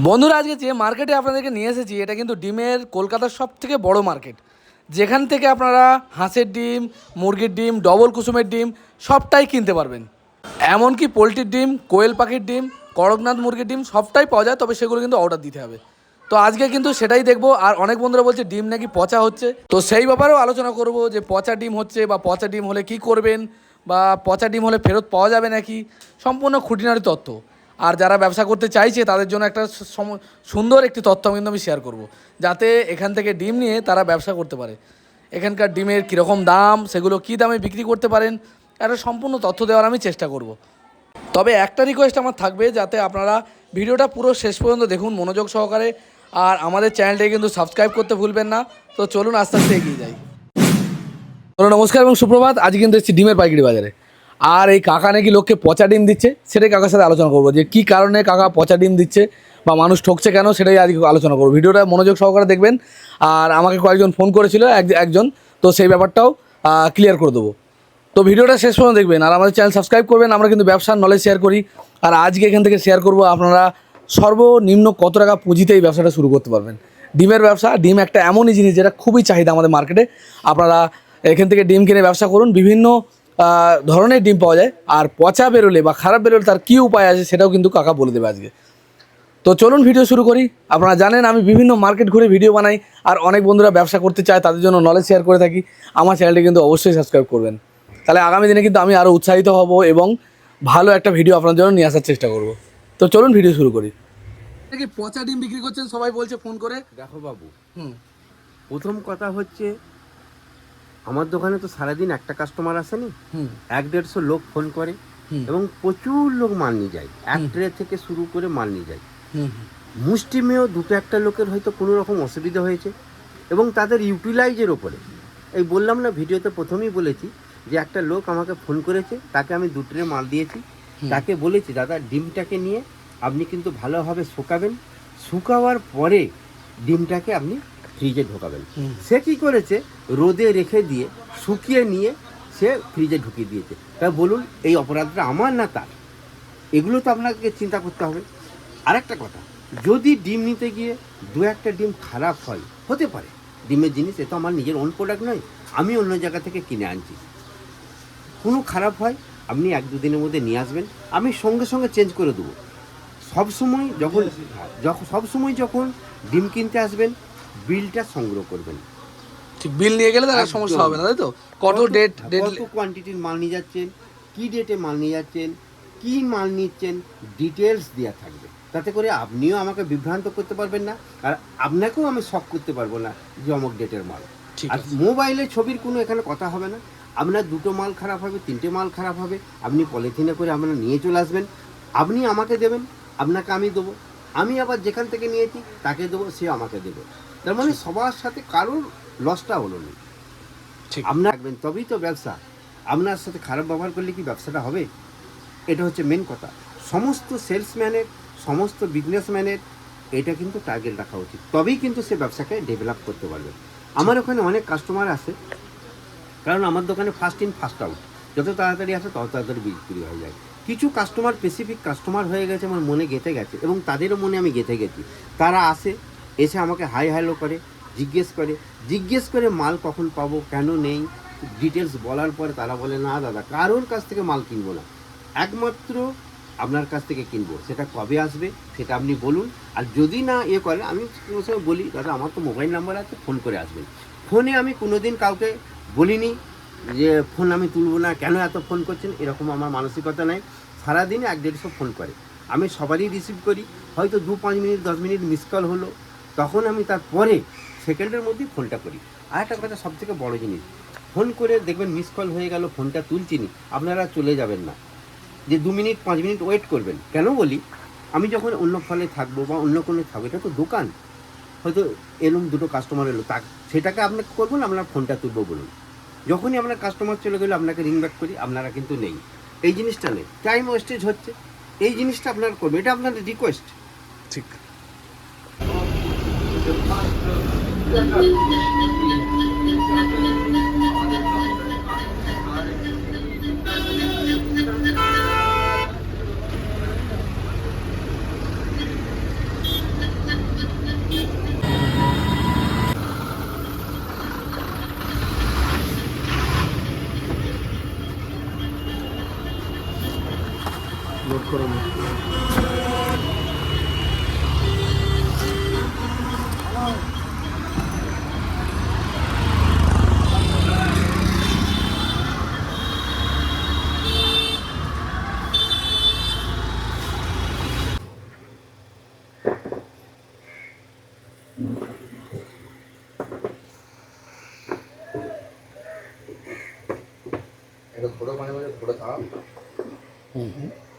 বন্ধুরা আজকে যে মার্কেটে আপনাদেরকে নিয়ে এসেছি এটা কিন্তু ডিমের কলকাতার সবথেকে বড় মার্কেট, যেখান থেকে আপনারা হাঁসের ডিম, মুরগির ডিম, ডবল কুসুমের ডিম সবটাই কিনতে পারবেন। এমনকি পোলট্রির ডিম, কোয়েল পাখির ডিম, করকনাথ মুরগির ডিম সবটাই পাওয়া যায়, তবে সেগুলো কিন্তু অর্ডার দিতে হবে। তো আজকে কিন্তু সেটাই দেখবো। আর অনেক বন্ধুরা বলছে ডিম নাকি পচা হচ্ছে, তো সেই ব্যাপারেও আলোচনা করব যে পচা ডিম হচ্ছে বা পচা ডিম হলে কি করবেন, বা পচা ডিম হলে ফেরত পাওয়া যাবে নাকি, সম্পূর্ণ খুঁটিনাটি তথ্য। আর যারা ব্যবসা করতে চাইছে তাদের জন্য একটা সুন্দর একটি তথ্য কিন্তু আমি শেয়ার করব, যাতে এখান থেকে ডিম নিয়ে তারা ব্যবসা করতে পারে। এখানকার ডিমের কীরকম দাম, সেগুলো কী দামে বিক্রি করতে পারেন, একটা সম্পূর্ণ তথ্য দেওয়ার আমি চেষ্টা করব। তবে একটা রিকোয়েস্ট আমার থাকবে, যাতে আপনারা ভিডিওটা পুরো শেষ পর্যন্ত দেখুন মনোযোগ সহকারে। আর আমাদের চ্যানেলটাকে কিন্তু সাবস্ক্রাইব করতে ভুলবেন না। তো চলুন আস্তে আস্তে এগিয়ে যাই। নমস্কার এবং সুপ্রভাত। আজ কিন্তু এসেছি ডিমের পাইকারি বাজারে। আর এই কাকা নাকি লোককে পচা ডিম দিচ্ছে, সেটাই কাকার সাথে আলোচনা করবো যে কী কারণে কাকা পচা ডিম দিচ্ছে বা মানুষ ঠকছে কেন, সেটাই আজকে আলোচনা করবো। ভিডিওটা মনোযোগ সহকারে দেখবেন। আর আমাকে কয়েকজন ফোন করেছিল একজন, তো সেই ব্যাপারটাও ক্লিয়ার করে দেবো। তো ভিডিওটা শেষ পর্যন্ত দেখবেন আর আমাদের চ্যানেল সাবস্ক্রাইব করবেন। আমরা কিন্তু ব্যবসার নলেজ শেয়ার করি। আর আজকে এখান থেকে শেয়ার করবো আপনারা সর্বনিম্ন কত টাকা পুঁজিতে এই ব্যবসাটা শুরু করতে পারবেন। ডিমের ব্যবসা, ডিম একটা এমনই জিনিস যেটা খুবই চাহিদা আমাদের মার্কেটে। আপনারা এখান থেকে ডিম কিনে ব্যবসা করুন। বিভিন্ন ধরনের ডিম পাওয়া যায়। আর পচা বেরোলে বা খারাপ বেরোলে তার কী উপায় আছে সেটাও কিন্তু কাকা বলে দেবে আজকে। তো চলুন ভিডিও শুরু করি। আপনারা জানেন আমি বিভিন্ন মার্কেট ঘুরে ভিডিও বানাই, আর অনেক বন্ধুরা ব্যবসা করতে চায়, তাদের জন্য নলেজ শেয়ার করে থাকি। আমার চ্যানেলটি কিন্তু অবশ্যই সাবস্ক্রাইব করবেন, তাহলে আগামী দিনে কিন্তু আমি আরও উৎসাহিত হব এবং ভালো একটা ভিডিও আপনার জন্য নিয়ে আসার চেষ্টা করব। তো চলুন ভিডিও শুরু করি। কি পচা ডিম বিক্রি করছেন সবাই বলছে ফোন করে। দেখো বাবু, প্রথম কথা হচ্ছে আমার দোকানে তো সারাদিন একটা কাস্টমার আসেনি, 1-150 লোক ফোন করে এবং প্রচুর লোক মাল নিয়ে যায়। এক ট্রে থেকে শুরু করে মাল নিয়ে যায়। মুষ্টিমেয় দুটো একটা লোকের হয়তো কোনো রকম অসুবিধা হয়েছে এবং তাদের ইউটিলাইজের ওপরে। এই বললাম না, ভিডিওতে প্রথমেই বলেছি যে একটা লোক আমাকে ফোন করেছে, তাকে আমি 2 ট্রে মাল দিয়েছি। তাকে বলেছি দাদা ডিমটাকে নিয়ে আপনি কিন্তু ভালোভাবে শুকাবেন, শুকাওয়ার পরে ডিমটাকে আপনি ফ্রিজে ঢোকাবেন। সে কি করেছে, রোদে রেখে দিয়ে শুকিয়ে নিয়ে সে ফ্রিজে ঢুকিয়ে দিয়েছে। তাই বলুন এই অপরাধটা আমার না তার? এগুলো তো আপনাকে চিন্তা করতে হবে। আরেকটা কথা, যদি ডিম নিতে গিয়ে 2-1টা ডিম খারাপ হয়, হতে পারে, ডিমের জিনিস, এ তো আমার নিজের ওন প্রোডাক্ট নয়, আমি অন্য জায়গা থেকে কিনে আনছি। কোনো খারাপ হয় আপনি 1-2 দিনের মধ্যে নিয়ে আসবেন, আমি সঙ্গে সঙ্গে চেঞ্জ করে দেবো। সবসময় যখন ডিম কিনতে আসবেন বিলটা সংগ্রহ করবেন। ঠিক, বিল নিয়ে গেলে তার সমস্যা হবে না, তাই তো? কত কোয়ান্টিটির মাল নিয়ে যাচ্ছেন, কী ডেটে মাল নিয়ে যাচ্ছেন, কী মাল নিচ্ছেন, ডিটেলস দেওয়া থাকবে। তাতে করে আপনিও আমাকে বিভ্রান্ত করতে পারবেন না, আর আপনাকেও আমি শক করতে পারবো না যে অমুক ডেটের মাল। আর মোবাইলে ছবির কোনো এখানে কথা হবে না। আপনার 2টো মাল খারাপ হবে, 3টে মাল খারাপ হবে, আপনি পলিথিনে করে আপনারা নিয়ে চলে আসবেন, আপনি আমাকে দেবেন, আপনাকে আমি দেবো, আমি আবার যেখান থেকে নিয়েছি তাকে দেবো, সে আমাকে দেবে। তার মানে সবার সাথে কারোর লসটা হলো না। আপনার রাখবেন তবেই তো ব্যবসা। আপনার সাথে খারাপ ব্যবহার করলে কি ব্যবসাটা হবে? এটা হচ্ছে মেন কথা। সমস্ত সেলসম্যানের, সমস্ত বিজনেসম্যানের এটা কিন্তু টার্গেট রাখা উচিত, তবেই কিন্তু সে ব্যবসাকে ডেভেলপ করতে পারবে। আমার ওখানে অনেক কাস্টমার আসে, কারণ আমার দোকানে ফার্স্ট ইন ফার্স্ট আউট, যত তাড়াতাড়ি আসে তত তাড়াতাড়ি বিক্রি হয়ে যায়। কিছু কাস্টমার স্পেসিফিক কাস্টমার হয়ে গেছে, আমার মনে গেঁথে গেছে এবং তাদেরও মনে আমি গেঁথে গেছি। তারা আসে, এসে আমাকে হাই হ্যালো করে, জিজ্ঞেস করে মাল কখন পাবো, কেন নেই, ডিটেলস বলার পরে তারা বলে না দাদা কারোর কাছ থেকে মাল কিনবো না, একমাত্র আপনার কাছ থেকে কিনবো। সেটা কবে আসবে সেটা আপনি বলুন। আর যদি না করে, আমি কোনো সময় বলি দাদা আমার তো মোবাইল নাম্বার আছে, ফোন করে আসবেন। ফোনে আমি কোনোদিন কাউকে বলিনি যে ফোন আমি তুলব না, কেন এত ফোন করছেন, এরকম আমার মানসিকতা নেই। সারাদিনে 1-150 ফোন করে, আমি সবারই রিসিভ করি। হয়তো 2-5 মিনিট 10 মিনিট মিস কল হলো, তখন আমি তারপরে সেকেন্ডের মধ্যেই ফোনটা করি। আর একটা কথা, সবথেকে বড় জিনিস, ফোন করে দেখবেন মিস কল হয়ে গেল, ফোনটা তুলছিনি, আপনারা চলে যাবেন না যে 2 মিনিট 5 মিনিট ওয়েট করবেন। কেন বলি, আমি যখন অন্য ফলে থাকবো বা অন্য কোনো থাকবো, এটা তো দোকান, হয়তো এলুম 2টো কাস্টমার এলো, সেটাকে আপনাকে করবো না, আপনার ফোনটা তুলবো বলুন। যখনই আপনার কাস্টমার চলে গেলো আপনাকে রিং ব্যাক করি, আপনারা কিন্তু নেই, এই জিনিসটা নেই, টাইম ওয়েস্টেজ হচ্ছে, এই জিনিসটা আপনারা করবেন, এটা আপনাদের রিকোয়েস্ট। ঠিক।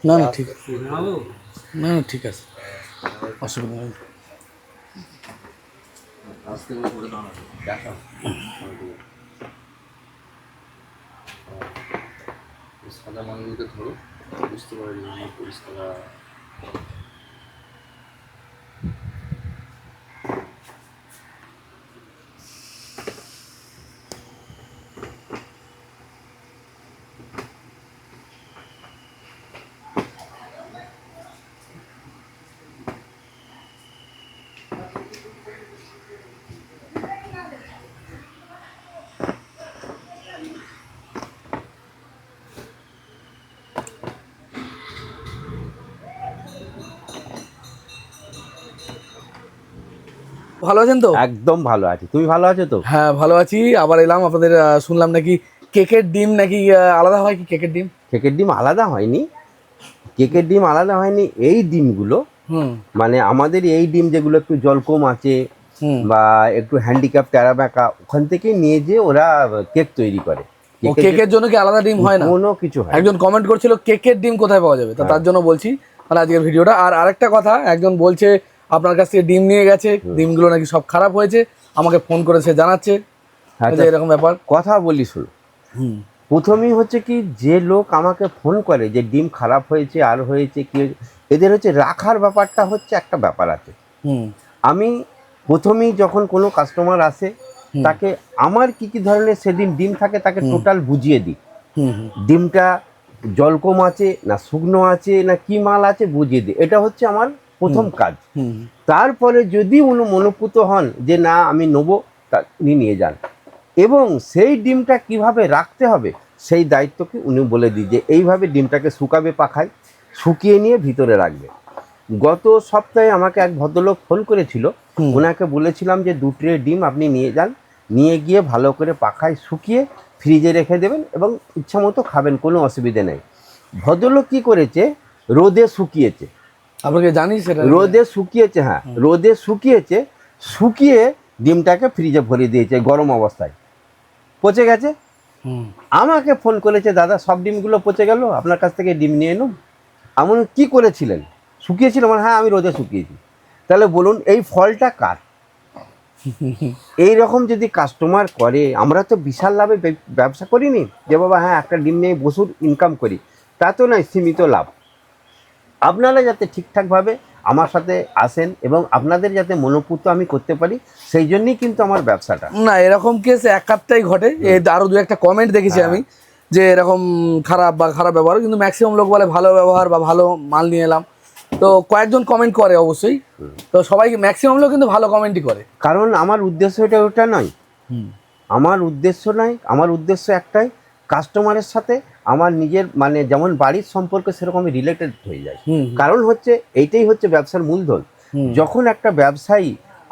না না ঠিক আছে, না না ঠিক আছে, অসুবিধা নেই। সাদা মালগুলোকে ধরো, বুঝতে পারি পরিষ্কার। ভালো আছেন তো? একদম ভালো আছি, তুমি ভালো আছো তো? হ্যাঁ ভালো আছি। আবার এলাম আপনাদের, শুনলাম নাকি কেকের ডিম নাকি আলাদা হয়, কি কেকের ডিম? কেকের ডিম আলাদা হয়নি, কেকের ডিম আলাদা হয়নি। এই ডিমগুলো হুম মানে আমাদের এই ডিম যেগুলো একটু জল কম আছে হুম। বা একটু হ্যান্ডিক্যাপ টেরা ব্যাকা, ওখান থেকে নিয়ে যে ওরা কেক তৈরি করে। ও কেকের জন্য কি আলাদা ডিম হয় না? কোনো কিছু হয় না। একজন কমেন্ট করছিল কেকের ডিম কোথায় পাওয়া যাবে, তো তার জন্য বলছি মানে আজকের ভিডিওটা। আর আরেকটা কথা, একজন বলছে আপনার কাছ থেকে ডিম নিয়ে গেছে, ডিমগুলো নাকি সব খারাপ হয়েছে, আমাকে ফোন করে সে জানাচ্ছে যে এরকম ব্যাপার। কথা বলি শুনো, হুম প্রথমেই হচ্ছে কি, যে লোক আমাকে ফোন করে যে ডিম খারাপ হয়েছে আর হয়েছে কি, এদের হচ্ছে রাখার ব্যাপারটা হচ্ছে একটা ব্যাপার আছে। হুম আমি প্রথমেই যখন কোনো কাস্টমার আসে তাকে আমার কি কি ধরনের সেদিন ডিম থাকে তাকে টোটাল বুঝিয়ে দিই। হুম হুম ডিমটা জল কম আছে না শুকনো আছে না কি মাল আছে বুঝিয়ে দিই, এটা হচ্ছে আমার প্রথম কাজ। হুম তারপরে যদি উনি মনোপুত হন যে না আমি নেবো, উনি নিয়ে যান, এবং সেই ডিমটা কিভাবে রাখতে হবে সেই দায়িত্বকে উনি বলে দিই যে এইভাবে ডিমটাকে শুকাবে পাখায়, শুকিয়ে নিয়ে ভিতরে রাখবে। গত সপ্তাহে আমাকে এক ভদ্রলোক ফোন করেছিল, ওনাকে বলেছিলাম যে 2 ট্রে ডিম আপনি নিয়ে যান, নিয়ে গিয়ে ভালো করে পাখায় শুকিয়ে ফ্রিজে রেখে দেবেন এবং ইচ্ছা মতো খাবেন, কোনো অসুবিধে নেই। ভদ্রলোক কী করেছে, রোদে শুকিয়েছে, আপনাকে জানি সেটা। রোদে শুকিয়েছে, হ্যাঁ রোদে শুকিয়েছে, শুকিয়ে ডিমটাকে ফ্রিজে ভরে দিয়েছে গরম অবস্থায়, পচে গেছে। হুম আমাকে ফোন করেছে, দাদা সব ডিমগুলো পচে গেল, আপনার কাছ থেকে ডিম নিয়ে এলুম। এমন কী করেছিলেন, শুকিয়েছিল? মানে হ্যাঁ আমি রোদে শুকিয়েছি। তাহলে বলুন এই ফলটা কার? এই রকম যদি কাস্টমার করে, আমরা তো বিশাল লাভে ব্যবসা করিনি যে বাবা হ্যাঁ একটা ডিম নিয়ে বসুর ইনকাম করি, তা তো নয়, সীমিত লাভ। আপনারা যাতে ঠিকঠাকভাবে আমার সাথে আসেন এবং আপনাদের যাতে মনোপুত আমি করতে পারি, সেই জন্যই কিন্তু আমার ব্যবসাটা। না এরকম কেস একাধটাই ঘটে, আরো দু একটা কমেন্ট দেখেছি আমি যে এরকম খারাপ বা খারাপ ব্যবহার, কিন্তু ম্যাক্সিমাম লোক বলে ভালো ব্যবহার বা ভালো মাল নিয়ে এলাম। তো কয়েকজন কমেন্ট করে অবশ্যই, তো সবাই ম্যাক্সিমাম লোক কিন্তু ভালো কমেন্টই করে। কারণ আমার উদ্দেশ্য এটা ওটা নয়, আমার উদ্দেশ্য নয়, আমার উদ্দেশ্য একটাই, কাস্টমারের সাথে আমার নিজের মানে যেমন বাড়ির সম্পর্ক সেরকমই রিলেটেড হয়ে যায়। কারণ হচ্ছে এইটাই হচ্ছে ব্যবসার মূলধন। যখন একটা ব্যবসায়ী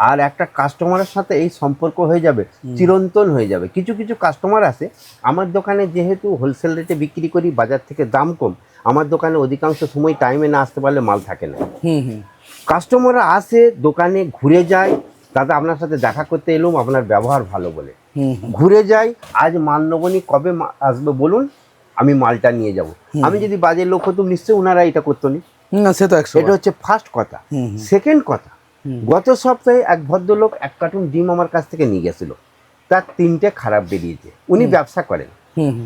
আর একটা কাস্টমারের সাথে এই সম্পর্ক হয়ে যাবে, চিরন্তন হয়ে যাবে। কিছু কিছু কাস্টমার আছে, আমার দোকানে যেহেতু হোলসেল রেটে বিক্রি করি, বাজার থেকে দাম কম, আমার দোকানে অধিকাংশ সময় টাইমে না আসতে পারলে মাল থাকে না। কাস্টমাররা আসে, দোকানে ঘুরে যায়, দাদা আপনার সাথে দেখা করতে এলুম, আপনার ব্যবহার ভালো বলে ঘুরে যাই। আজ মাল নেবনি, কবে আসবে বলুন, আমি মালটা নিয়ে যাব। আমি যদি বাজের লোক হতুম নিশ্চয়ই ওনারা এটা করতো নি, সে তো এটা হচ্ছে ফার্স্ট কথা। সেকেন্ড কথা, গত সপ্তাহে এক ভদ্রলোক 1 কার্টুন ডিম আমার কাছ থেকে নিয়ে গেছিল, তার 3টে খারাপ বেরিয়েছে। উনি ব্যবসা করেন,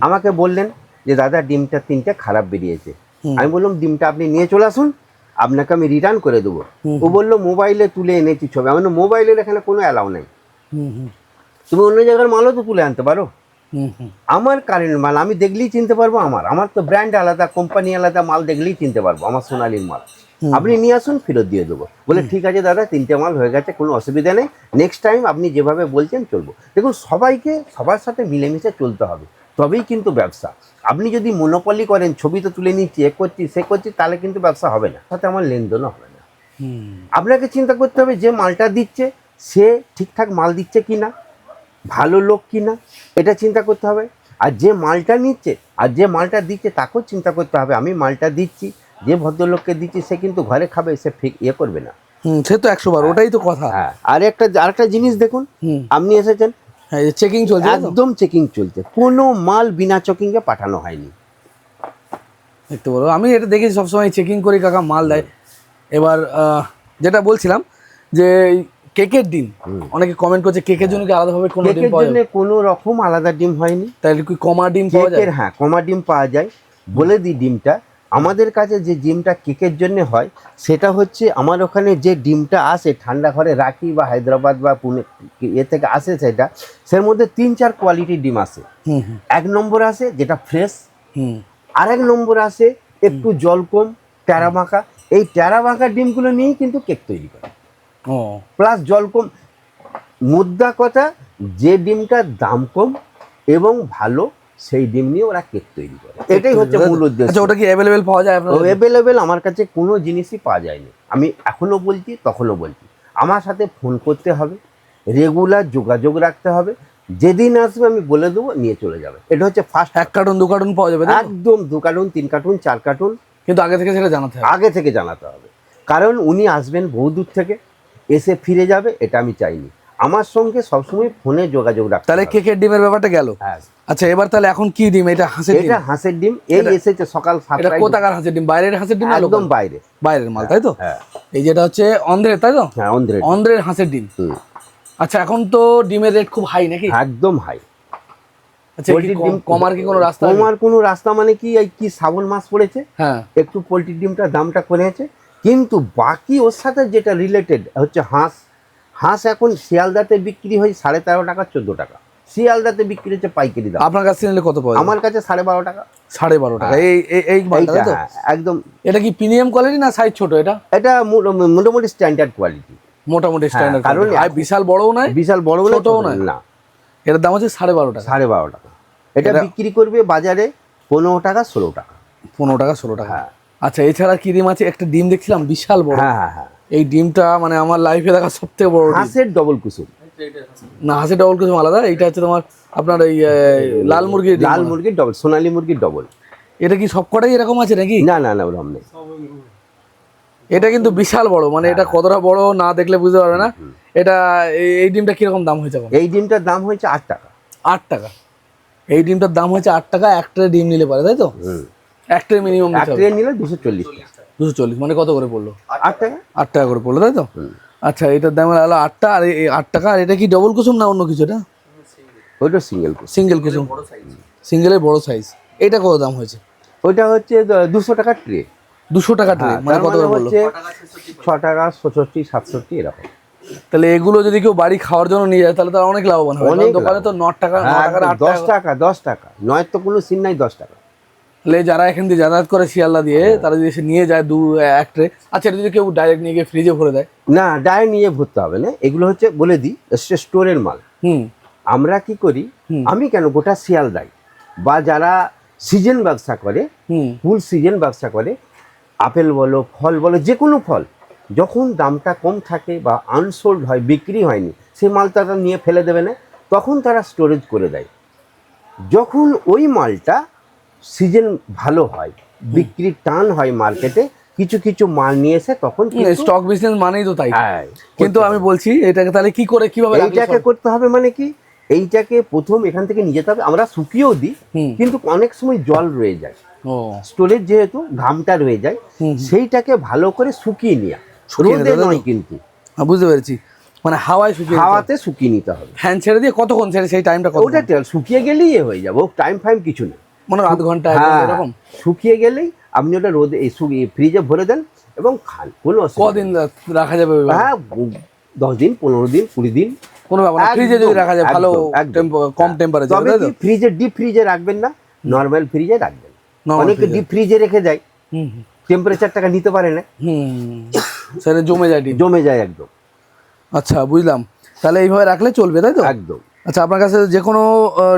আমাকে বললেন যে দাদা ডিমটা 3টে খারাপ বেরিয়েছে। আমি বললাম ডিমটা আপনি নিয়ে চলে আসুন, আপনাকে আমি রিটার্ন করে দেবো। ও বললো মোবাইলে তুলে এনেছি ছবি। আমি বললাম মোবাইলের এখানে কোনো অ্যালাউ নেই, তুমি অন্য জায়গার মালও তো তুলে আনতে পারো। আমার কারেন্ট মাল আমি দেখলেই চিনতে পারবো, আমার তো ব্র্যান্ড আলাদা, কোম্পানি আলাদা, মাল দেখলেই চিনতে পারবো আমার সোনালির মাল। আপনি নিয়ে আসুন, ফেরত দিয়ে দেবো। বলে ঠিক আছে দাদা, 3টে মাল হয়ে গেছে, কোনো অসুবিধা নেই, নেক্সট টাইম আপনি যেভাবে বলছেন চলবো। দেখুন সবাইকে সবার সাথে মিলেমিশে চলতে হবে, তবেই কিন্তু ব্যবসা। আপনি যদি মনোপলি করেন, ছবি তো তুলে নিচ্ছি, এ করছি সে করছি, তাহলে কিন্তু ব্যবসা হবে না, সাথে আমার লেনদেনও হবে না। আপনাকে চিন্তা করতে হবে যে মালটা দিচ্ছে সে ঠিকঠাক মাল দিচ্ছে কি না, ভালো লোক কি না, এটা চিন্তা করতে হবে। আর যে মালটা নিচ্ছে আর যে মালটা দিচ্ছে তাকেও চিন্তা করতে হবে, আমি মালটা দিচ্ছি, যে ভদ্রলোককে দিচ্ছি সে কিন্তু ঘরে খাবে, সে ইয়ে করবে না, সে তো 100 বার, ওটাই তো কথা। হ্যাঁ, আরেকটা জিনিস দেখুন, হুম। আপনি এসেছেন, হ্যাঁ, চেকিং চলছে তো? একদম চেকিং চলছে, কোনো মাল বিনা চেকিংয়ে পাঠানো হয়নি। দেখতে বলো, আমি এটা দেখেছি সবসময় চেকিং করে কাকা মাল দেয়। এবার যেটা বলছিলাম যে কেকের ডিম, অনেকে কমেন্ট করছে কেকের জন্য কি আলাদাভাবে কোনো ডিম কেকের পাওয়া জন্য যাবে? কোনো রকম আলাদা ডিম হয়নি, তাহলে কি কমা ডিম পাওয়া যায়? কেকের হ্যাঁ কমা ডিম পাওয়া যায়। বলে দিই ডিমটা, আমাদের কাছে যে ডিমটা কেকের জন্য হয় সেটা হচ্ছে আমার ওখানে যে ডিমটা আসে ঠান্ডা ঘরে রাখি বা হায়দ্রাবাদ বা পুনে এ থেকে আসে, সেটা সের মধ্যে 3-4 কোয়ালিটির ডিম আসে। হুম হুম 1 নম্বর আসে যেটা ফ্রেশ, হুম। আর 1 নম্বর আসে একটু জল কম, টেরা মাখা। এই টেরা মাখা ডিমগুলো নিয়েই কিন্তু কেক তৈরি করে, ও প্লাস জল কম। মুদ্রা কথা, যে ডিমটার দাম কম এবং ভালো সেই ডিম নিয়ে ওরা কেক তৈরি করে, এটাই হচ্ছে মূল উদ্দেশ্য। আচ্ছা, ওটা কি অ্যাভেলেবেল পাওয়া যায় আপনার? অ্যাভেলেবেল আমার কাছে কোনো জিনিসই পাওয়া যায়নি। আমি এখনও বলছি, তখনও বলছি, আমার সাথে ফোন করতে হবে, রেগুলার যোগাযোগ রাখতে হবে। যেদিন আসবে আমি বলে দেবো, নিয়ে চলে যাবে। এটা হচ্ছে ফার্স্ট। 1 কার্টন 2 কার্টন পাওয়া যাবে তাই তো? একদম 2 কার্টুন 3 কার্টুন 4 কার্টুন, কিন্তু আগে থেকে সেটা জানাতে হবে। আগে থেকে জানাতে হবে, কারণ উনি আসবেন বহু দূর থেকে, এসে ফিরে যাবে, এটা আমি চাইনি। আমার সঙ্গে সবসময় ফোনে যোগাযোগ রাখতে তাহলে হবে। কেকের ডিমের ব্যাপারটা গেল। হ্যাঁ, আচ্ছা, এবার তাহলে এখন কি ডিম? এটা হাঁসের ডিম? এটা হাঁসের ডিম, এই এসেছে সকাল এটা 7টায়। কোথাকার হাঁসের ডিম? বাইরের হাঁসের ডিম না একদম local? বাইরে। বাইরের মাল তাই তো? হ্যাঁ এই যেটা হচ্ছে অন্ধ্রের তাই তো? হ্যাঁ, অন্ধ্রের। অন্ধ্রের হাঁসের ডিম। আচ্ছা, এখন তো ডিমের রেট খুব হাই নাকি? একদম হাই। আচ্ছা, কি কমার কি কোনো রাস্তা আছে? কমার কোনো রাস্তা মানে কি, এই কি শ্রাবণ মাস পড়েছে, হ্যাঁ। একটু পোলট্রির ডিমটার দামটা কমেছে, কিন্তু বাকি ওর সাথে যেটা রিলেটেড হচ্ছে হাঁস। হাঁস এখন শিয়ালদাতে বিক্রি হয় 13.5 টাকা 14 টাকা, শিয়ালদাতে বিক্রি হচ্ছে পাইকারি দাম। আপনার কাছে নিলে কত পাওয়া যাবে? আমার কাছে 12.5 টাকা। 12.5 টাকা এই মালটা তাই তো? এইটা একদম। এটা কি প্রিমিয়াম কোয়ালিটি না সাইজ ছোট? এটা এটা মোটামুটি স্ট্যান্ডার্ড কোয়ালিটি, মোটামুটি স্ট্যান্ডার্ড, কারণ কারণ বিশাল বড়ও নয় বিশাল বড় ছোটও নয়। না, এটার দাম হচ্ছে 12.5 টাকা। 12.5 টাকা। এটা বিক্রি করবে বাজারে 15 টাকা 16 টাকা। 15 টাকা 16 টাকা। হ্যাঁ। আচ্ছা, এছাড়া কি ডিম আছে? একটা ডিম দেখছিলাম বিশাল বড়। হ্যাঁ হ্যাঁ হ্যাঁ, এই ডিমটা মানে আমার লাইফে দেখা সবথেকে বড় ডিম। হাঁসের ডবল কুসুম। না, হাঁসের ডবল কুসুম আলাদা, এইটা হচ্ছে তোমার আপনার এই লাল মুরগির ডিম। লাল মুরগির ডবল, সোনালী মুরগির ডবল। এটা কি সবকটাই এরকম আছে নাকি? না না না, ওরকম নেই। এটা কিন্তু বিশাল বড়, মানে এটা কতটা বড় না দেখলে বুঝতে পারবে না। এটা এই ডিমটা কিরকম দাম হয়েছে এখন? এই ডিমটার দাম হয়েছে 8 টাকা। 8 টাকা। এই ডিমটার দাম হয়েছে 8 টাকা। এক ট্রে ডিম নিলে পারে তাই তো? এক ট্রে মিনিমাম এক ট্রে নিলে 240 টাকা। 240 মানে কত করে পড়লো? 8 টাকা। 8 টাকা করে পড়লো তাই তো? আচ্ছা, এটার দাম হলো 8 টাকা। আর এই 8 টাকা। আর এটা কি ডবল কুসুম না অন্য কিছু? এটা ওইটা সিঙ্গেল কুসুম। সিঙ্গেল কুসুম, সিঙ্গেলের বড় সাইজ। এটা কত দাম হয়েছে? ওইটা হচ্ছে 200 টাকা ট্রে। 200 টাকা ট্রে, মানে কত করে পড়লো? হচ্ছে 6 টাকা 67 67 এরকম। তাহলে এগুলো যদি কেউ বাড়ি খাওয়ার জন্য নিয়ে যায় তাহলে তো অনেক লাভবান হবে। অনেক দোকানে তো 9 টাকা 9 টাকা 8 10 টাকা। টাকা 10 টাকা নয় তো কোনো সিন নাই, 10 টাকা। তাহলে যারা এখান দিয়ে যাতায়াত করে শিয়ালদা দিয়ে, তারা যদি এসে নিয়ে যায় এক ট্রে। আচ্ছা, এটা যদি কেউ ডাইরেক্ট নিয়ে গিয়ে ফ্রিজে ভরে দেয়? না, ডাইরেক্ট নিয়ে ভরতে হবে না। এগুলো হচ্ছে বলে দিই স্টোরের মাল। হুম আমরা কি করি, আমি কেন গোটা শিয়ালদায় বা যারা সিজন ব্যবসা করে, হুম ফুল সিজন ব্যবসা করে, আপেল বলো ফল বলো যে কোনো ফল, যখন দামটা কম থাকে বা আনসোল্ড হয়, বিক্রি হয়নি, সেই মালটা তারা নিয়ে ফেলে দেবে না, তখন তারা স্টোরেজ করে দেয়। যখন ওই মালটা সিজন ভালো হয়, বিক্রির টান হয় মার্কেটে, কিছু কিছু মাল নিয়ে এসে তখন স্টক বিজনেস মানেই তো তাই। হ্যাঁ, কিন্তু আমি বলছি এটাকে তাহলে কি করে কিভাবে এইটাকে করতে হবে মানে কি, এইটাকে প্রথম এখান থেকে নিয়ে যেতে হবে। আমরা শুকিয়েও দিই, কিন্তু অনেক সময় জল রয়ে যায়, স্টোরেজ যেহেতু ঘামটা রয়ে যায়, সেইটাকে ভালো করে শুকিয়ে নেওয়া, রোদে নয় কিন্তু। বুঝতে পেরেছি, মানে হাওয়ায় শুকিয়ে হাওয়াতে শুকিয়ে নিতে হবে। ফ্যান ছেড়ে দিয়ে কতক্ষণ ছেড়ে সেই টাইমটা কত? ওটা শুকিয়ে গেলেই হয়ে যাবে, ও টাইম ফাইম কিছু নেই, মানে আধ ঘন্টা এরকম। শুকিয়ে গেলেই আপনি ওটা রোদে ফ্রিজে ভরে দেন এবং খান, কোনো কদিন রাখা যাবে? হ্যাঁ, 10 দিন 15 দিন 20 দিন, কোনো ব্যাপার না। ফ্রিজে যদি রাখা যায় ভালো, কম টেম্পারেচার। তবে কি ফ্রিজে, ডিপ ফ্রিজে রাখবেন না, নরমাল ফ্রিজে রাখবেন। অনেকে ডিপ ফ্রিজে রেখে যায়, টেম্পারেচারটাকে নিতে পারে না, সেটা জমে যায়, জমে যায় একদম। আচ্ছা, বুঝলাম। তাহলে এইভাবে রাখলে চলবে তাই তো? একদম। আচ্ছা, আপনার কাছে যে কোনো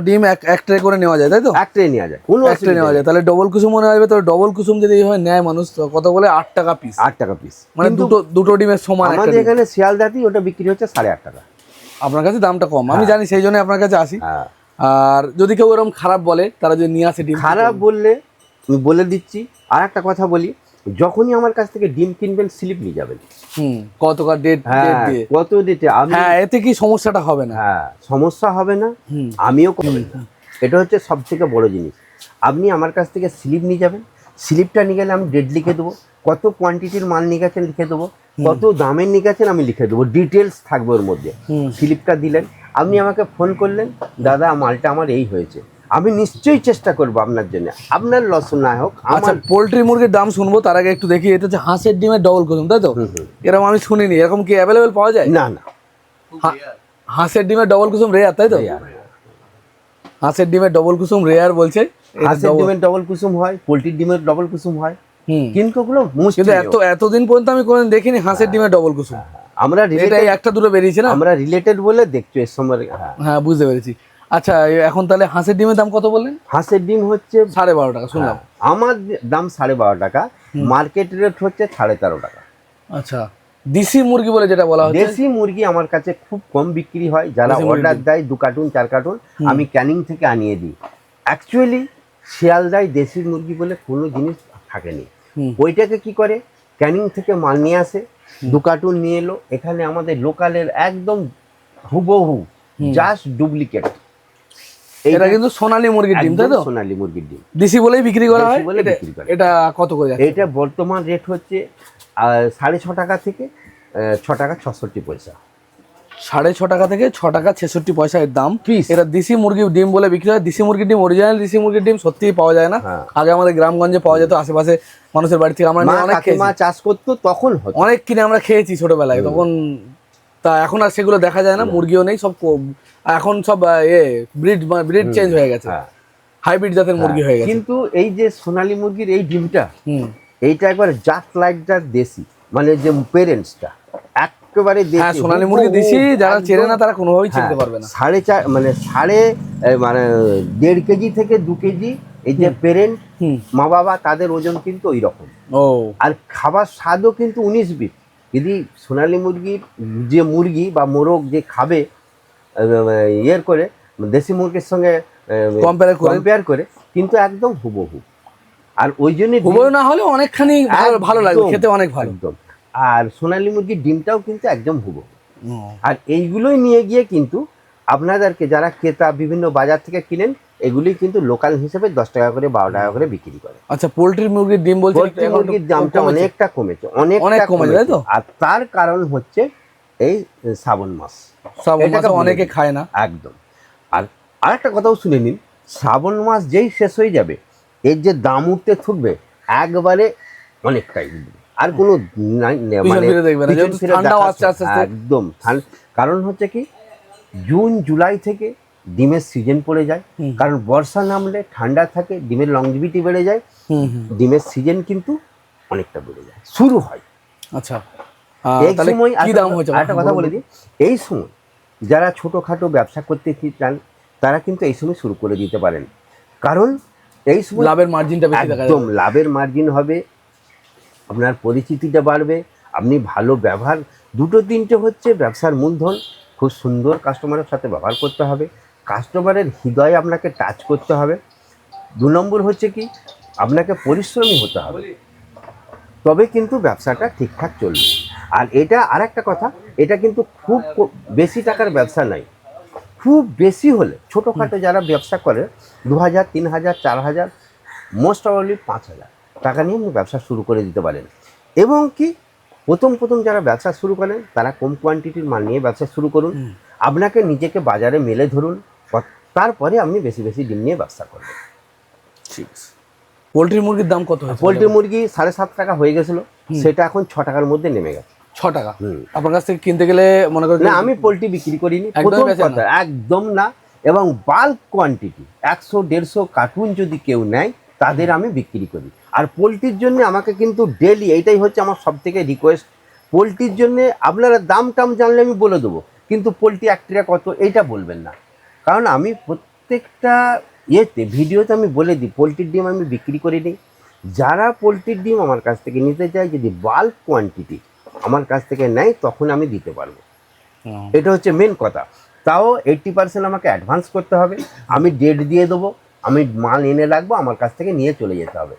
ডিম এক ট্রে করে নেওয়া যায় তাই তো? এক ট্রে নেওয়া যায়, কোনো এক ট্রে নেওয়া যায়। তাহলে ডবল কুসুম মনে হবে, তাহলে ডবল কুসুম যদি এইভাবে নেয় মানুষ, কত বলে? 8 টাকা পিস। 8 টাকা পিস, মানে দুটো ডিমের সমান। আমাদের এখানে শিয়ালদাতি ওটা বিক্রি হচ্ছে 8.5 টাকা। আপনার কাছে দামটা কম, আমি জানি, সেই জন্য আপনার কাছে আসি। আর যদি কেউ এরকম খারাপ বলে, তারা যদি নিয়ে আসে ডিম, খারাপ বললে আমি বলে দিচ্ছি। আর একটা কথা বলি, যখনই আমার কাছ থেকে ডিম কিনবেন স্লিপ নিয়ে যাবেন। কতকার ডেট হ্যাঁ, দিয়ে। কত ডেটে আমি, হ্যাঁ, এতে কি সমস্যাটা হবে না? হ্যাঁ, সমস্যা হবে না, আমিও করবেন না। এটা হচ্ছে সব থেকে বড় জিনিস। আপনি আমার কাছ থেকে স্লিপ নিয়ে যাবেন, স্লিপটা নিয়ে গেলে আমি ডেট লিখে দেবো, কত কোয়ান্টিটির মাল নিয়ে গেছেন লিখে দেবো, কত দামের নিয়ে গেছেন আমি লিখে দেবো, ডিটেলস থাকবে ওর মধ্যে। স্লিপটা দিলেন, আপনি আমাকে ফোন করলেন, দাদা মালটা আমার এই হয়েছে, আমি নিশ্চয়ই চেষ্টা করবো আপনার জন্য, আপনার লস না হোক। আচ্ছা, পোলট্রি মুরগির দাম শুনবো, তার আগে একটু দেখি। এটা হচ্ছে হাঁসের ডিমের ডবল কুসুম, তাই তো? এরকম আমি শুনিনি, এরকম কি অ্যাভেলেবেল পাওয়া যায়? না না, হাঁসের ডিমের ডবল কুসুম রেয়ার, তাই তো? হাঁসের ডিমের ডবল কুসুম রেয়ার বলছে। হাঁসের ডিমের ডবল কুসুম হয়, পোলট্রির ডিমের ডবল কুসুম হয়, কিন্তু ওগুলো কিন্তু এতদিন পর্যন্ত আমি কোনোদিন দেখিনি হাঁসের ডিমের ডবল কুসুম। আমরা এটাই একটা দুটো বেরিয়েছে না, আমরা রিলেটেড বলে দেখছো এর সময়। হ্যাঁ, বুঝতে পেরেছি। আচ্ছা, এখন তাহলে হাঁসের ডিমের দাম কত বললেন? হাঁসের ডিম হচ্ছে 12.5 টাকা শুনলাম। আমার দাম 12.5 টাকা, মার্কেট রেট হচ্ছে 13.5 টাকা। আচ্ছা, দেশি মুরগি বলে যেটা বলা হচ্ছে, দেশি মুরগি আমার কাছে খুব কম বিক্রি হয়। যারা অর্ডার দেয় 2 কার্টুন 4 কার্টুন, আমি ক্যানিং থেকে আনিয়ে দিই। অ্যাকচুয়ালি শিয়ালদায় দেশি মুরগি বলে কোনো জিনিস থাকেনি। ওইটাকে কি করে, ক্যানিং থেকে মাল নিয়ে আসে, 2 কার্টুন নিয়ে এলো, এখানে আমাদের লোকালের একদম হুবহু জাস্ট ডুপ্লিকেট। এটা কিন্তু সোনালী মুরগির ডিম, তাই তো? সোনালী মুরগির ডিম, দেশি বলেই বিক্রি করা হয়। বলে বিক্রি করে। এটা কত করে যাচ্ছে? এটা বর্তমান রেট হচ্ছে 6.5 টাকা থেকে 6 টাকা 66 পয়সা। 6.5 টাকা থেকে 6 টাকা 66 পয়সা এর দাম। Piece। এটা দেশি মুরগির ডিম বলে বিক্রি হয়। দেশি মুরগির ডিম, অরিজিনাল দেশি মুরগির ডিম সত্যিই পাওয়া যায় না। আগে আমাদের গ্রামগঞ্জে পাওয়া যেত, আশেপাশে মানুষের বাড়ি থেকে আমরা নিয়ে অনেক খেয়েছি। মা চাষ করতো তখন হতো, অনেক কিনে আমরা খেয়েছি ছোটবেলায় তখন। তা এখন আর সেগুলো দেখা যায় না, মুরগিও নেই, সব এখন সব ব্রিড চেঞ্জ হয়ে গেছে, হাইব্রিড জাতের মুরগি হয়ে গেছে। কিন্তু এই যে সোনালী মুরগির এই ডিমটা, এইটা একবার জাস্ট লাইক দ্য দেশি, মানে যে পেরেন্টসটা একেবারে দেশি। হ্যাঁ, সোনালী মুরগি দেশি, যারা চেনে না তারা কোনোভাবেই চিনতে পারবে না। 1.5 কেজি থেকে 2 কেজি এই যে পেরেন্ট মা বাবা, তাদের ওজন কিন্তু ওই রকম। আর খাবার স্বাদও কিন্তু 19-20। যদি সোনালী মুরগির যে মুরগি বা মোরগ যে খাবে ইয়ের করে, দেশি মুরগির সঙ্গে কম্পেয়ার করে, কিন্তু একদম হুবহু। আর ওই জন্য হুবহু না হলে অনেকখানি ভালো লাগবে খেতে, অনেক ভালো। আর সোনালী মুরগির ডিমটাও কিন্তু একদম হুবহু। আর এইগুলোই নিয়ে গিয়ে কিন্তু আপনাদেরকে যারা ক্রেতা বিভিন্ন বাজার থেকে কিনেন, এগুলি কিন্তু লোকাল হিসেবে 10 টাকা করে 12 টাকা করে বিক্রি করে। আচ্ছা, পোলট্রির মুরগির ডিম বলছে, পোলট্রি মুরগির দামটা অনেকটা কমেছে, অনেক কমেছে, তাই তো? আর তার কারণ হচ্ছে এই শ্রাবণ মাস। শ্রাবণ মাসে অনেকে খায় না একদম। আর আরেকটা কথাও শুনে নিন, শ্রাবণ মাস যেই শেষ হয়ে যাবে, এর যে দাম উঠতে থাকবে একবারে অনেকটাই উঠবে। আর কোনো একদম। কারণ হচ্ছে কি, জুন জুলাই থেকে ডিমের সিজন পড়ে যায়, কারণ বর্ষা নামলে ঠান্ডা থাকে, ডিমের লংজিভিটি বেড়ে যায়, ডিমের সিজন কিন্তু অনেকটা বেড়ে যায়, শুরু হয়। আচ্ছা, এই সময় একটা কথা বলে দিই, এই সময় যারা ছোটোখাটো ব্যবসা করতে চান তারা কিন্তু এই সময় শুরু করে দিতে পারেন, কারণ এই সময় লাভের মার্জিনটা বেশি, একদম লাভের মার্জিন হবে, আপনার পরিচিতিটা বাড়বে, আপনি ভালো ব্যবহার, 2-3টে হচ্ছে ব্যবসার মূলধন। খুব সুন্দর কাস্টমারের সাথে ব্যবহার করতে হবে, কাস্টমারের হৃদয়ে আপনাকে টাচ করতে হবে। 2 নম্বর হচ্ছে কি, আপনাকে পরিশ্রমী হতে হবে, তবে কিন্তু ব্যবসাটা ঠিকঠাক চলবে। আর এটা আরেকটা কথা, এটা কিন্তু খুব বেশি টাকার ব্যবসা নাই। খুব বেশি হলে ছোটোখাটো যারা ব্যবসা করে 2,000, 3,000, 4,000, মোস্ট প্রবাবলি 5,000 টাকা নিয়ে আপনি ব্যবসা শুরু করে দিতে পারেন। এবং কি প্রথম যারা ব্যবসা শুরু করেন তারা কম কোয়ান্টিটির মাল নিয়ে ব্যবসা শুরু করুন, আপনাকে নিজেকে বাজারে মেলে ধরুন, তারপরে আপনি বেশি বেশি ডিম নিয়ে ব্যবসা করবেন। ঠিক আছে। পোলট্রি মুরগির দাম কত? পোলট্রি মুরগি 7.5 টাকা হয়ে গেছিল, সেটা এখন 6 টাকার মধ্যে নেমে গেছে। 6 টাকা আপনার কাছ থেকে কিনতে গেলে মনে করেন না, আমি পোলট্রি বিক্রি করিনি, একদম না। এবং বাল্ক কোয়ান্টিটি 100-150 কার্টুন যদি কেউ নেয় তাদের আমি বিক্রি করি। আর পোলট্রির জন্য আমাকে কিন্তু ডেলি, এইটাই হচ্ছে আমার সব থেকে রিকোয়েস্ট, পোলট্রির জন্য আপনারা দাম টাম জানলে আমি বলে দেবো, কিন্তু পোলট্রি এক টাকা কত এইটা বলবেন না, কারণ আমি প্রত্যেকটা ভিডিওতে আমি বলে দিই পোলট্রির ডিম আমি বিক্রি করে দিই। যারা পোলট্রির ডিম আমার কাছ থেকে নিতে চায়, যদি বাল্ক কোয়ান্টিটি আমার কাছ থেকে নেয় তখন আমি দিতে পারবো, এটা হচ্ছে মেন কথা। তাও 80% আমাকে অ্যাডভান্স করতে হবে, আমি ডেট দিয়ে দেবো, আমি মাল এনে রাখবো, আমার কাছ থেকে নিয়ে চলে যেতে হবে।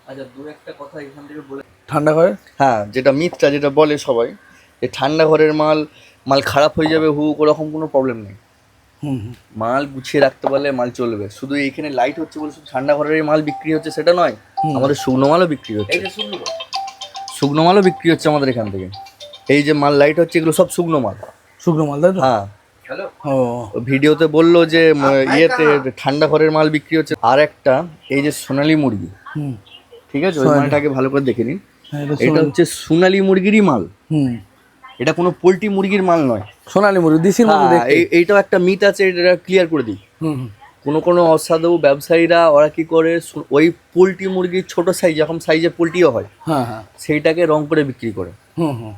আচ্ছা, দু একটা কথা এখান থেকে বলে। ঠান্ডা ঘরে হ্যাঁ, যেটা মিথটা যেটা বলে সবাই, যে ঠান্ডা ঘরের মাল খারাপ হয়ে যাবে ওরকম কোনো প্রবলেম নেই। হুম হুম মাল গুছিয়ে রাখতে পারলে মাল চলবে। শুধু এইখানে লাইট হচ্ছে বলে শুধু ঠান্ডা ঘরের মাল বিক্রি হচ্ছে সেটা নয়, আমাদের শুকনো মালও বিক্রি হচ্ছে। শুকনো মালও বিক্রি হচ্ছে আমাদের এখান থেকে। এই যে মাল লাইট হচ্ছে এগুলো সব শুকনো মাল। শুকনো মাল তাই তো? হ্যাঁ, ও ভিডিওতে বললো যে ইয়েতে ঠান্ডা ঘরের মাল বিক্রি হচ্ছে। আর একটা এই যে সোনালী মুরগি, হুম ঠিক আছে, ওই মালটাকে ভালো করে দেখে নিন। হ্যাঁ, এটা হচ্ছে সোনালী মুরগিরই মাল, হুম এটা কোনো পোল্ট্রি মুরগির মাল নয়। সোনালী মুরগি দেশির মতো হ্যাঁ, দেখতে। এইটাও একটা মিথ আছে, এটা ক্লিয়ার করে দিই। হুম হুম কোনো অসাধু ব্যবসায়ীরা ওরা কি করে, ওই পোল্ট্রি মুরগির ছোট সাইজ, যখন সাইজের পোল্ট্রিও হয়, হ্যাঁ হ্যাঁ সেইটাকে রং করে বিক্রি করে। হুম হুম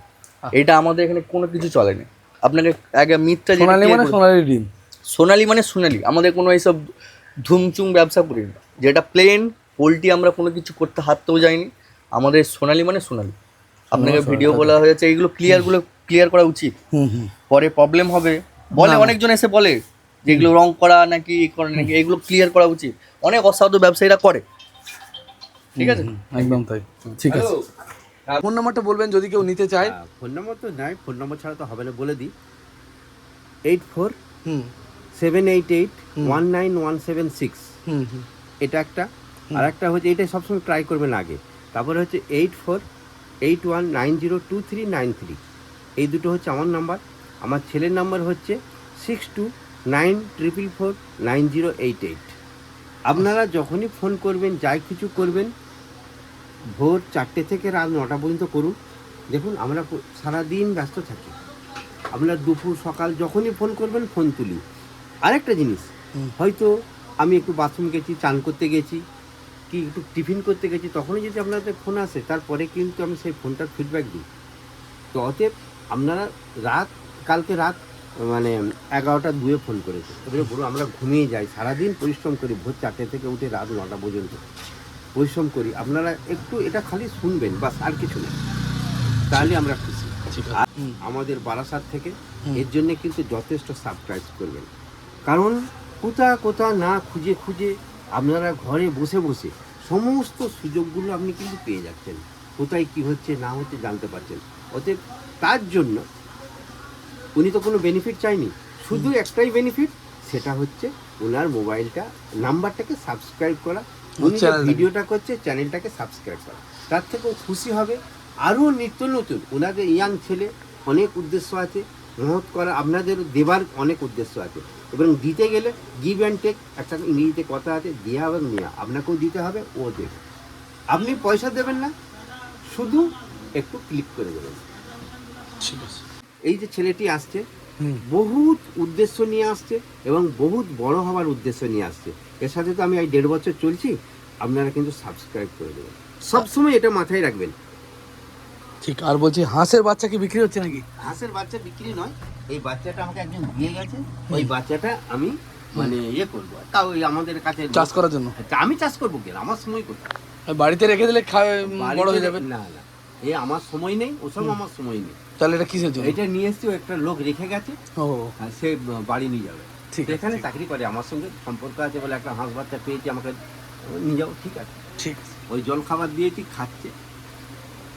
এটা আমাদের এখানে কোনো কিছু চলেনি। আপনাকে আগে মিথটা যেটা সোনালী clear মানে করে- সোনালী ডিম। সোনালী মানে সোনালী, আমাদের কোনো এইসব ধুমচুম ব্যবসা করি না। যেটা প্লেন পোল্ট্রি আমরা কোনো কিছু করতে হাততেও যাইনি। আমাদের সোনালী মানে সোনালী। আপনাকে ভিডিও বলা হয়েছে, এইগুলো ক্লিয়ার করা উচিত। হুম হুম পরে প্রবলেম হবে বলে, অনেকজন এসে বলে যে এগুলো রং করা নাকি এই করে নাকি, এগুলো ক্লিয়ার করা উচিত। অনেক অসাধু ব্যবসায়ীরা করে, ঠিক আছে। একদম তাই, ঠিক আছে। ফোন নাম্বারটা বলবেন যদি কেউ নিতে চায়। ফোন নম্বর তো নাই, ফোন নম্বর ছাড়া তো হবে না, বলে দিই। হুম 8478819176, হুম হুম এটা একটা। আর একটা হচ্ছে, এইটা সবসময় ট্রাই করবেন আগে। তারপরে হচ্ছে 8481902393, এই দুটো হচ্ছে আমার নাম্বার। আমার ছেলের নাম্বার হচ্ছে 6294449088। আপনারা যখনই ফোন করবেন, যাই কিছু করবেন, ভোর 4টে থেকে রাত 9টা পর্যন্ত করুন। দেখুন আমরা সারাদিন ব্যস্ত থাকি। আপনার দুপুর সকাল যখনই ফোন করবেন, ফোন তুলি। আরেকটা জিনিস, হয়তো আমি একটু বাথরুম গেছি, চান করতে গেছি, কি একটু টিফিন করতে গেছি, তখনই যদি আপনাদের ফোন আসে, তারপরে কিন্তু আমি সেই ফোনটার ফিডব্যাক দিই। তো অতএব আপনারা কালকে রাত মানে 11টা 2 ফোন করেছে, এবারে বলুন আমরা ঘুমিয়ে যাই, সারাদিন পরিশ্রম করি, ভোর 4টে থেকে উঠে রাত 9টা পর্যন্ত পরিশ্রম করি। আপনারা একটু এটা খালি শুনবেন, বাস, আর কিছু না, তাহলে আমরা খুশি। আর আমাদের বারাসাত থেকে এর জন্য কিন্তু যথেষ্ট সাবস্ক্রাইব করবেন, কারণ কোথা না খুঁজে আপনারা ঘরে বসে বসে সমস্ত সুযোগগুলো আপনি কিন্তু পেয়ে যাচ্ছেন, কোথায় কি হচ্ছে না হচ্ছে জানতে পারছেন। অতএব তার জন্য উনি তো কোনো বেনিফিট চাইনি, শুধু একটাই বেনিফিট, সেটা হচ্ছে ওনার মোবাইলটা নাম্বারটাকে সাবস্ক্রাইব করা, উনি যে ভিডিওটা করছে চ্যানেলটাকে সাবস্ক্রাইব করা, তার থেকেও খুশি হবে। আরও নিত্য নতুন ওনাদের ইয়াং ছেলে, অনেক উদ্দেশ্য আছে মহৎ করা, আপনাদের দেবার অনেক উদ্দেশ্য আছে, এবং দিতে গেলে গিভ অ্যান্ড টেক, একটা ইংরেজিতে কথা আছে, দেয়া এবং নেওয়া, আপনাকেও দিতে হবে, ও দেবে। আপনি পয়সা দেবেন না, শুধু একটু ক্লিক করে দেবেন। ঠিক আছে। এই যে ছেলেটি আসছে, বহুত উদ্দেশ্য নিয়ে আসছে এবং বহুত বড় হওয়ার উদ্দেশ্য নিয়ে আসছে। এর সাথে তো আমি এই 1.5 বছর চলছি, আপনারা কিন্তু সাবস্ক্রাইব করে দেবেন, সবসময় এটা মাথায় রাখবেন। ঠিক। আর বলছি, হাঁসের বাচ্চা কি বিক্রি হচ্ছে নাকি? হাঁসের বাচ্চা বিক্রি নয়, এই বাচ্চাটা আমাকে একজন দিয়ে গেছে, ওই বাচ্চাটা আমি মানে ইয়ে করবো, তাও ওই আমাদের কাছে চাষ করার জন্য? আমি চাষ করবো কেন, আমার সময় কোথায়, আর বাড়িতে রেখে দিলে বড় হয়ে যাবে। না না, এই আমার সময় নেই, ওসব আমার সময় নেই। তাহলে এটা কিসের জন্য? এটা নিয়ে এসছি, একটা লোক রেখে গেছে, ও সে বাড়ি নিয়ে যাবে। ঠিক আছে, এখানে চাকরি করে, আমার সঙ্গে সম্পর্ক আছে বলে একটা হাঁস বাচ্চা পেয়েছি, আমাকে নিয়ে যাও, ঠিক আছে। ঠিক আছে। ওই জল খাবার দিয়েছি, খাচ্ছে।